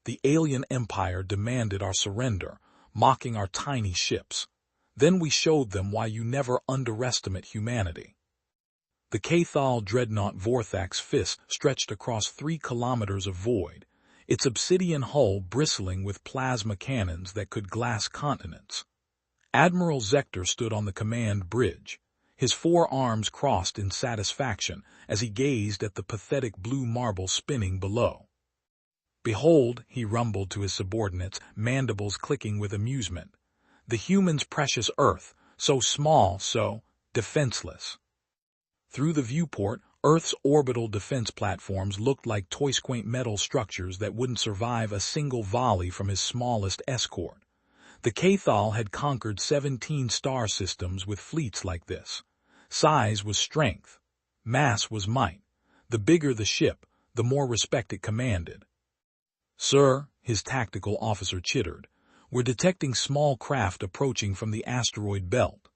The alien empire demanded our surrender, mocking our tiny ships. Then we showed them why you never underestimate humanity. The Cathal dreadnought Vorthax fist stretched across 3 kilometers of void, its obsidian hull bristling with plasma cannons that could glass continents. Admiral Zector stood on the command bridge, his 4 arms crossed in satisfaction as he gazed at the pathetic blue marble spinning below. "Behold," he rumbled to his subordinates, mandibles clicking with amusement, "the human's precious Earth, so small, so defenseless." Through the viewport, Earth's orbital defense platforms looked like toy-quaint metal structures that wouldn't survive a single volley from his smallest escort. The Cathal had conquered 17 star systems with fleets like this. Size was strength. Mass was might. The bigger the ship, the more respect it commanded. "Sir," his tactical officer chittered, "we're detecting small craft approaching from the asteroid belt."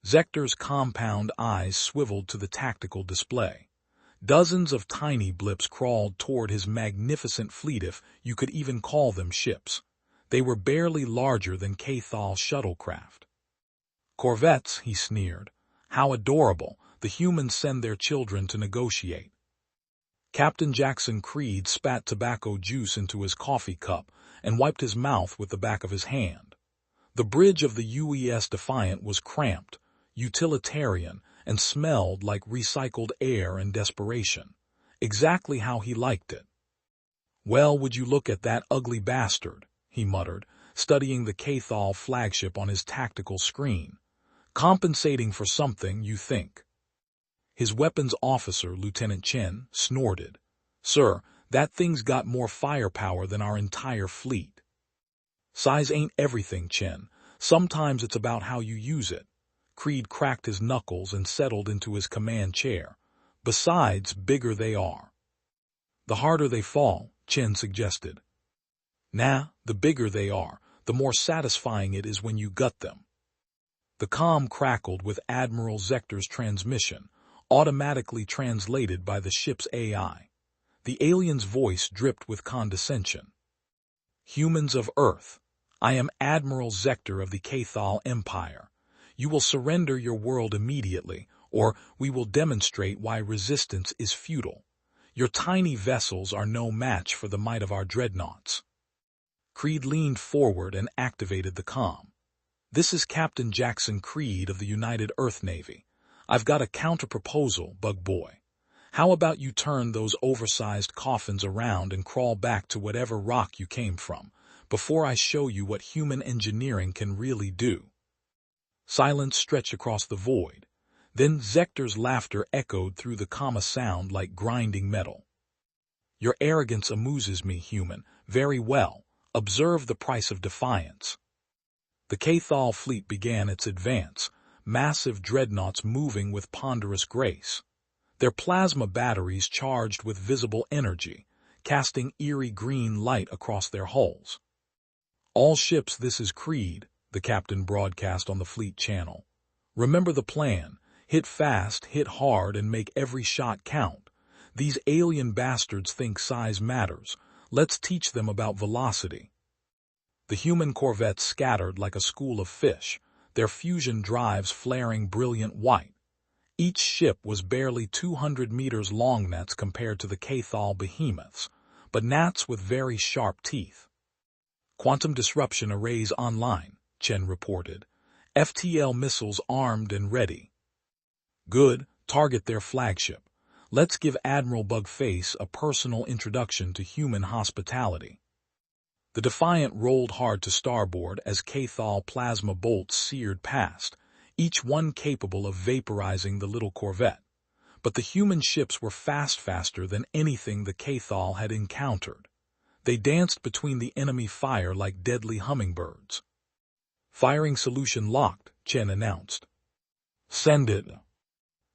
Zector's compound eyes swiveled to the tactical display. Dozens of tiny blips crawled toward his magnificent fleet, if you could even call them ships. They were barely larger than Cathal shuttlecraft. "Corvettes," he sneered. "How adorable. The humans send their children to negotiate." Captain Jaxon Creed spat tobacco juice into his coffee cup and wiped his mouth with the back of his hand. The bridge of the UES Defiant was cramped, utilitarian, and smelled like recycled air and desperation. Exactly how he liked it. "Well, would you look at that ugly bastard," he muttered, studying the Cathal flagship on his tactical screen. "Compensating for something, you think?" His weapons officer, Lieutenant Chen, snorted. "Sir, that thing's got more firepower than our entire fleet." "Size ain't everything, Chen. Sometimes it's about how you use it." Creed cracked his knuckles and settled into his command chair. "Besides, bigger they are." "The harder they fall," Chen suggested. "Nah, the bigger they are, the more satisfying it is when you gut them." The comm crackled with Admiral Zector's transmission, automatically translated by the ship's AI. The alien's voice dripped with condescension. "Humans of Earth, I am Admiral Zector of the Cathal Empire. You will surrender your world immediately, or we will demonstrate why resistance is futile. Your tiny vessels are no match for the might of our dreadnoughts." Creed leaned forward and activated the comm. "This is Captain Jaxon Creed of the United Earth Navy. I've got a counter-proposal, bug boy. How about you turn those oversized coffins around and crawl back to whatever rock you came from, before I show you what human engineering can really do?" Silence stretched across the void. Then Zector's laughter echoed through the comma sound like grinding metal. "Your arrogance amuses me, human. Very well. Observe the price of defiance." The Cathal fleet began its advance, massive dreadnoughts moving with ponderous grace. Their plasma batteries charged with visible energy, casting eerie green light across their hulls. "All ships, this is Creed," the captain broadcast on the fleet channel. "Remember the plan. Hit fast, hit hard, and make every shot count. These alien bastards think size matters. Let's teach them about velocity." The human corvettes scattered like a school of fish, their fusion drives flaring brilliant white. Each ship was barely 200 meters long, gnats compared to the Cathal behemoths, but gnats with very sharp teeth. "Quantum disruption arrays online," Chen reported. "FTL missiles armed and ready." "Good. Target their flagship. Let's give Admiral Bugface a personal introduction to human hospitality." The Defiant rolled hard to starboard as Cathal plasma bolts seared past, each one capable of vaporizing the little corvette. But the human ships were faster than anything the Cathal had encountered. They danced between the enemy fire like deadly hummingbirds. "Firing solution locked," Chen announced. "Send it."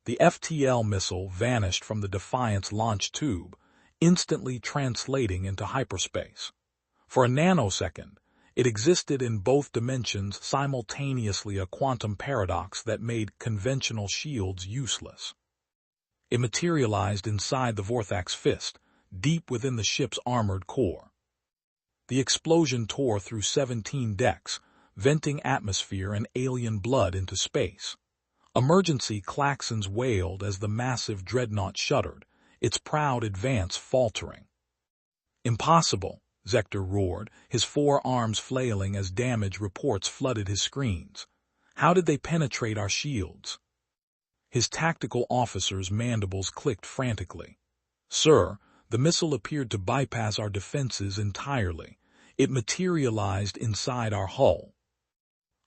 The FTL missile vanished from the Defiant's launch tube, instantly translating into hyperspace. For a nanosecond, it existed in both dimensions simultaneously, a quantum paradox that made conventional shields useless. It materialized inside the Vorthax fist, deep within the ship's armored core. The explosion tore through 17 decks, venting atmosphere and alien blood into space. Emergency klaxons wailed as the massive dreadnought shuddered, its proud advance faltering. "Impossible," Zector roared, his forearms flailing as damage reports flooded his screens. "How did they penetrate our shields?" His tactical officer's mandibles clicked frantically. "Sir, the missile appeared to bypass our defenses entirely. It materialized inside our hull."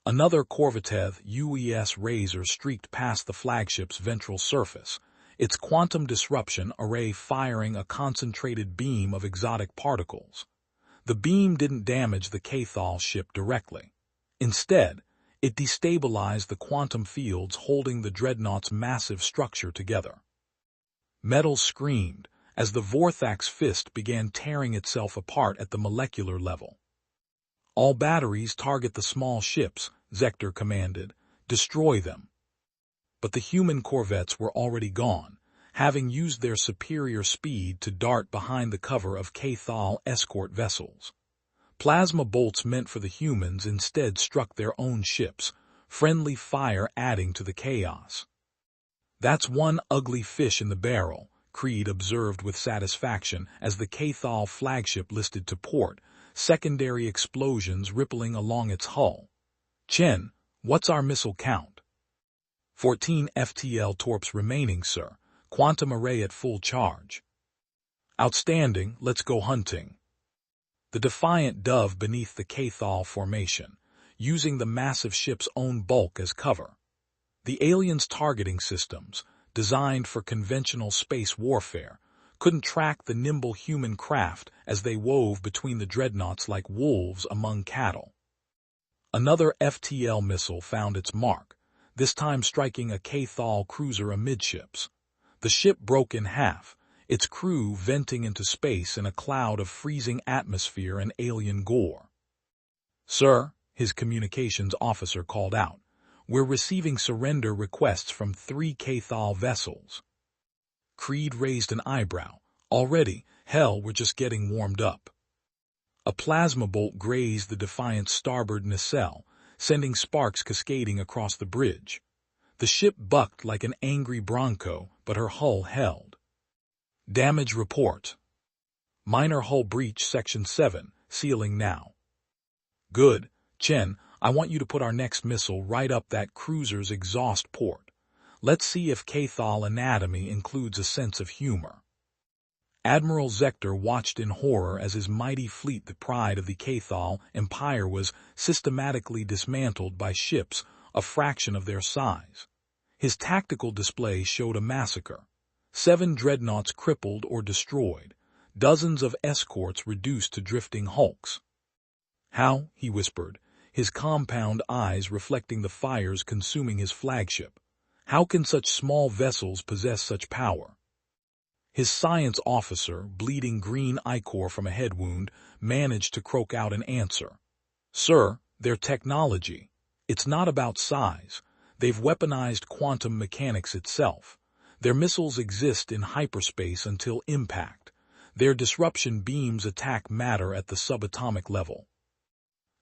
Another corvette UES Razor streaked past the flagship's ventral surface, its quantum disruption array firing a concentrated beam of exotic particles. The beam didn't damage the Cathal ship directly. Instead, it destabilized the quantum fields holding the dreadnought's massive structure together. Metal screamed as the Vorthak's fist began tearing itself apart at the molecular level. "All batteries target the small ships," Zector commanded. "Destroy them." But the human corvettes were already gone, having used their superior speed to dart behind the cover of Cathal escort vessels. Plasma bolts meant for the humans instead struck their own ships, friendly fire adding to the chaos. "That's one ugly fish in the barrel," Creed observed with satisfaction as the Cathal flagship listed to port, secondary explosions rippling along its hull. "Chen, what's our missile count?" 14 FTL torps remaining, sir. Quantum array at full charge." "Outstanding, let's go hunting." The Defiant dove beneath the Cathal formation, using the massive ship's own bulk as cover. The aliens' targeting systems, designed for conventional space warfare, couldn't track the nimble human craft as they wove between the dreadnoughts like wolves among cattle. Another FTL missile found its mark, this time striking a Cathal cruiser amidships. The ship broke in half, its crew venting into space in a cloud of freezing atmosphere and alien gore. "Sir," his communications officer called out, "we're receiving surrender requests from 3 Cathal vessels." Creed raised an eyebrow. "Already? Hell, we're just getting warmed up." A plasma bolt grazed the Defiant's starboard nacelle, sending sparks cascading across the bridge. The ship bucked like an angry bronco, but her hull held. "Damage report. Minor hull breach, Section 7, sealing now." "Good. Chen, I want you to put our next missile right up that cruiser's exhaust port. Let's see if Cathal anatomy includes a sense of humor." Admiral Zector watched in horror as his mighty fleet, the pride of the Cathal Empire, was systematically dismantled by ships a fraction of their size. His tactical display showed a massacre. 7 dreadnoughts crippled or destroyed, dozens of escorts reduced to drifting hulks. "How?" he whispered, his compound eyes reflecting the fires consuming his flagship. "How can such small vessels possess such power?" His science officer, bleeding green ichor from a head wound, managed to croak out an answer. "Sir, their technology. It's not about size. They've weaponized quantum mechanics itself. Their missiles exist in hyperspace until impact. Their disruption beams attack matter at the subatomic level."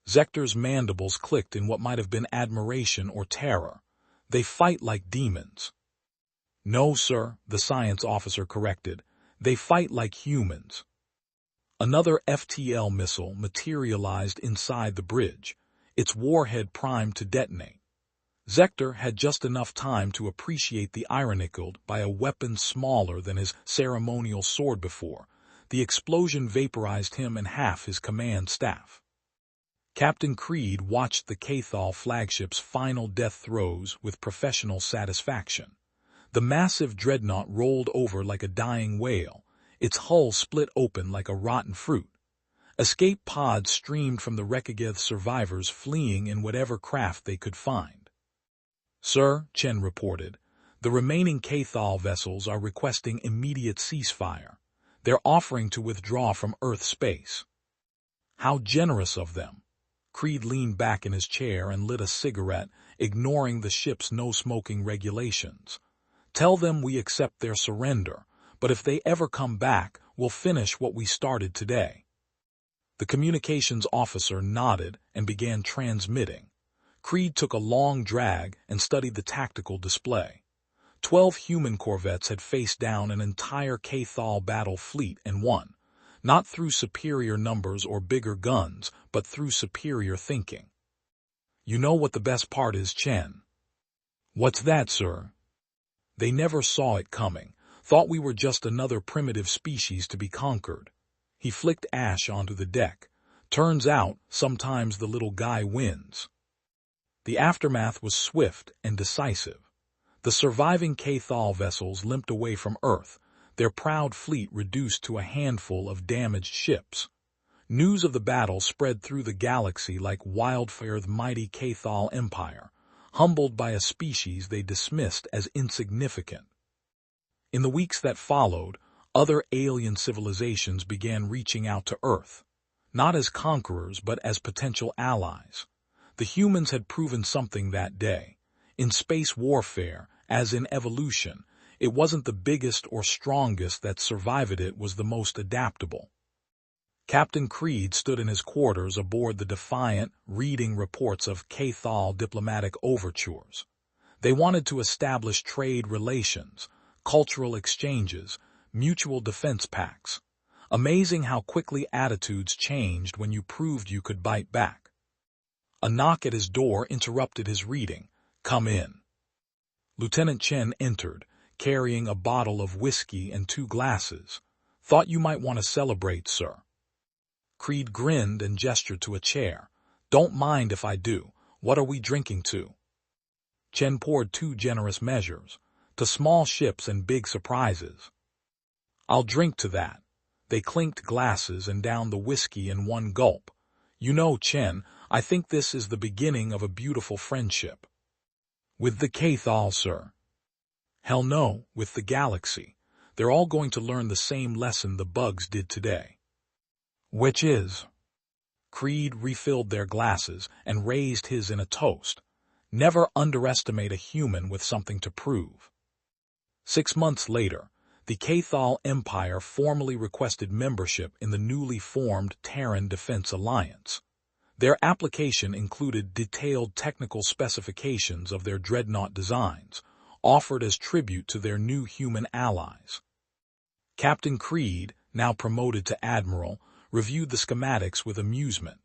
Zector's mandibles clicked in what might have been admiration or terror. "They fight like demons." "No, sir," the science officer corrected. "They fight like humans." Another FTL missile materialized inside the bridge, its warhead primed to detonate. Zector had just enough time to appreciate the irony killed by a weapon smaller than his ceremonial sword before. The explosion vaporized him and half his command staff. Captain Creed watched the Cathal flagship's final death throes with professional satisfaction. The massive dreadnought rolled over like a dying whale, its hull split open like a rotten fruit. Escape pods streamed from the wreckage, survivors fleeing in whatever craft they could find. "Sir," Chen reported, "the remaining Cathal vessels are requesting immediate ceasefire. They're offering to withdraw from Earth space." "How generous of them." Creed leaned back in his chair and lit a cigarette, ignoring the ship's no-smoking regulations. "Tell them we accept their surrender, but if they ever come back, we'll finish what we started today." The communications officer nodded and began transmitting. Creed took a long drag and studied the tactical display. 12 human corvettes had faced down an entire Cathal battle fleet and won, not through superior numbers or bigger guns, but through superior thinking. You know what the best part is, Chen? What's that, sir? They never saw it coming, thought we were just another primitive species to be conquered. He flicked ash onto the deck. Turns out, sometimes the little guy wins. The aftermath was swift and decisive. The surviving Cathal vessels limped away from Earth, their proud fleet reduced to a handful of damaged ships. News of the battle spread through the galaxy like wildfire. The mighty Cathal Empire, humbled by a species they dismissed as insignificant. In the weeks that followed, other alien civilizations began reaching out to Earth, not as conquerors but as potential allies. The humans had proven something that day. In space warfare, as in evolution, it wasn't the biggest or strongest that survived, it was the most adaptable. Captain Creed stood in his quarters aboard the Defiant, reading reports of Cathal diplomatic overtures. They wanted to establish trade relations, cultural exchanges, mutual defense pacts. Amazing how quickly attitudes changed when you proved you could bite back. A knock at his door interrupted his reading. "Come in." Lieutenant Chen entered, carrying a bottle of whiskey and 2 glasses. "Thought you might want to celebrate, sir." Creed grinned and gestured to a chair. "Don't mind if I do. What are we drinking to?" Chen poured 2 generous measures. "To small ships and big surprises." "I'll drink to that." They clinked glasses and downed the whiskey in one gulp. "You know, Chen, I think this is the beginning of a beautiful friendship." "With the Cathal, sir?" "Hell no, with the galaxy. They're all going to learn the same lesson the bugs did today." "Which is?" Creed refilled their glasses and raised his in a toast. "Never underestimate a human with something to prove." 6 months later, the Cathal Empire formally requested membership in the newly formed Terran Defense Alliance. Their application included detailed technical specifications of their dreadnought designs, offered as tribute to their new human allies. Captain Creed, now promoted to admiral, reviewed the schematics with amusement.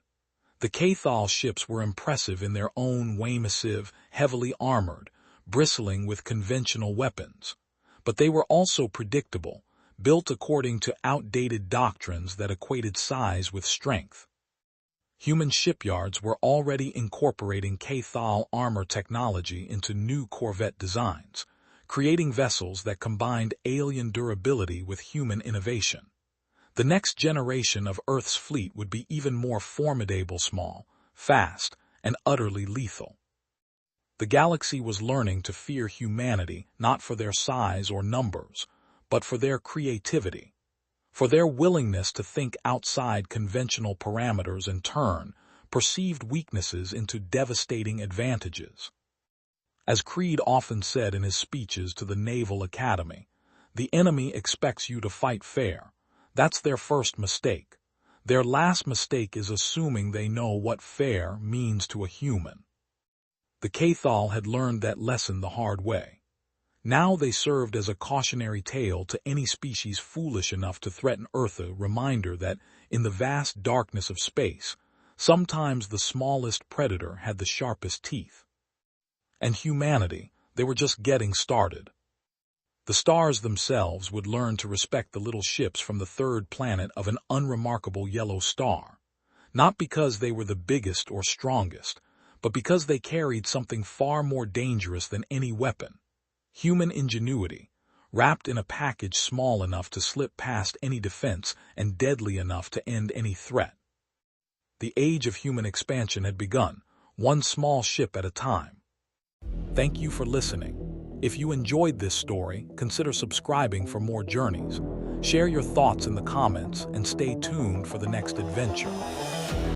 The Cathal ships were impressive in their own way, massive, heavily armored, bristling with conventional weapons. But they were also predictable, built according to outdated doctrines that equated size with strength. Human shipyards were already incorporating Cathal armor technology into new corvette designs, creating vessels that combined alien durability with human innovation. The next generation of Earth's fleet would be even more formidable, small, fast, and utterly lethal. The galaxy was learning to fear humanity not for their size or numbers, but for their creativity, for their willingness to think outside conventional parameters and turn perceived weaknesses into devastating advantages. As Creed often said in his speeches to the Naval Academy, "The enemy expects you to fight fair. That's their first mistake. Their last mistake is assuming they know what fair means to a human." The Cathal had learned that lesson the hard way. Now they served as a cautionary tale to any species foolish enough to threaten Earth, a reminder that, in the vast darkness of space, sometimes the smallest predator had the sharpest teeth. And humanity, they were just getting started. The stars themselves would learn to respect the little ships from the 3rd planet of an unremarkable yellow star, not because they were the biggest or strongest, but because they carried something far more dangerous than any weapon: human ingenuity, wrapped in a package small enough to slip past any defense and deadly enough to end any threat. The age of human expansion had begun, one small ship at a time. Thank you for listening. If you enjoyed this story, consider subscribing for more journeys. Share your thoughts in the comments and stay tuned for the next adventure.